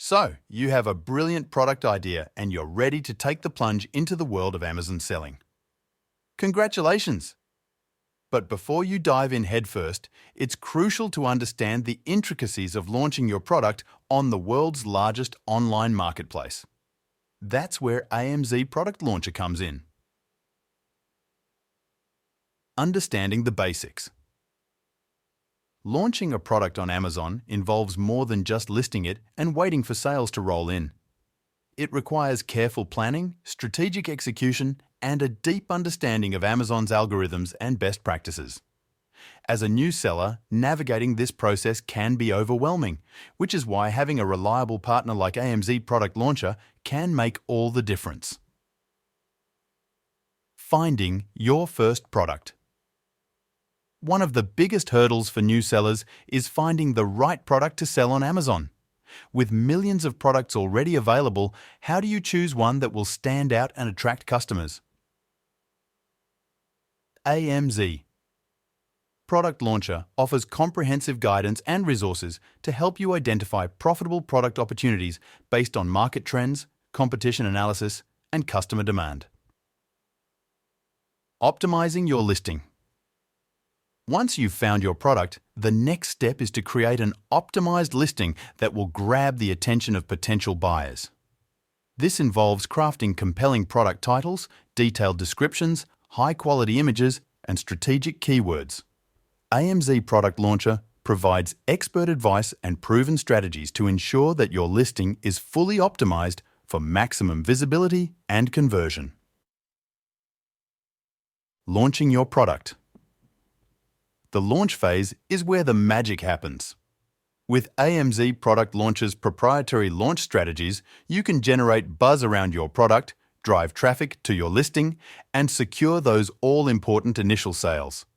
So, you have a brilliant product idea and you're ready to take the plunge into the world of Amazon selling. Congratulations! But before you dive in headfirst, it's crucial to understand the intricacies of launching your product on the world's largest online marketplace. That's where AMZ Product Launcher comes in. Understanding the basics. Launching a product on Amazon involves more than just listing it and waiting for sales to roll in. It requires careful planning, strategic execution, and a deep understanding of Amazon's algorithms and best practices. As a new seller, navigating this process can be overwhelming, which is why having a reliable partner like AMZ Product Launcher can make all the difference. Finding your first product. One of the biggest hurdles for new sellers is finding the right product to sell on Amazon. With millions of products already available, how do you choose one that will stand out and attract customers? AMZ Product Launcher offers comprehensive guidance and resources to help you identify profitable product opportunities based on market trends, competition analysis, and customer demand. Optimizing your listing. Once you've found your product, the next step is to create an optimized listing that will grab the attention of potential buyers. This involves crafting compelling product titles, detailed descriptions, high-quality images, and strategic keywords. AMZ Product Launcher provides expert advice and proven strategies to ensure that your listing is fully optimized for maximum visibility and conversion. Launching your product. The launch phase is where the magic happens. With AMZ Product Launcher's proprietary launch strategies, you can generate buzz around your product, drive traffic to your listing, and secure those all-important initial sales.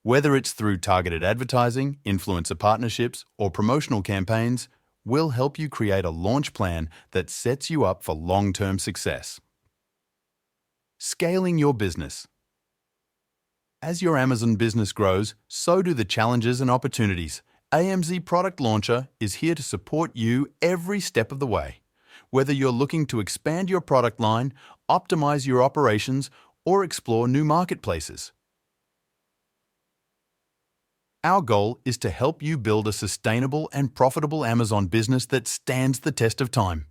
Whether it's through targeted advertising, influencer partnerships, or promotional campaigns, we'll help you create a launch plan that sets you up for long-term success. Scaling your business. As your Amazon business grows, so do the challenges and opportunities. AMZ Product Launcher is here to support you every step of the way. Whether you're looking to expand your product line, optimize your operations, or explore new marketplaces. Our goal is to help you build a sustainable and profitable Amazon business that stands the test of time.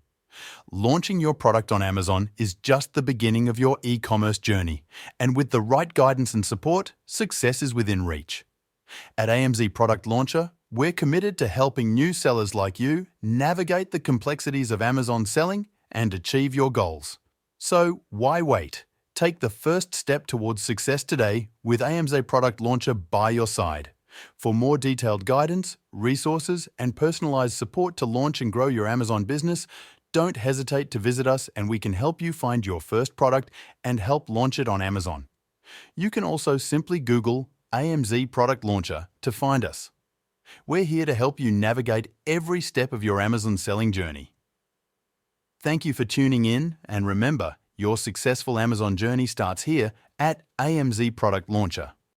Launching your product on Amazon is just the beginning of your e-commerce journey, and with the right guidance and support, success is within reach. At AMZ Product Launcher, we're committed to helping new sellers like you navigate the complexities of Amazon selling and achieve your goals. So, why wait? Take the first step towards success today with AMZ Product Launcher by your side. For more detailed guidance, resources, and personalized support to launch and grow your Amazon business, don't hesitate to visit us and we can help you find your first product and help launch it on Amazon. You can also simply Google AMZ Product Launcher to find us. We're here to help you navigate every step of your Amazon selling journey. Thank you for tuning in, and remember, your successful Amazon journey starts here at AMZ Product Launcher.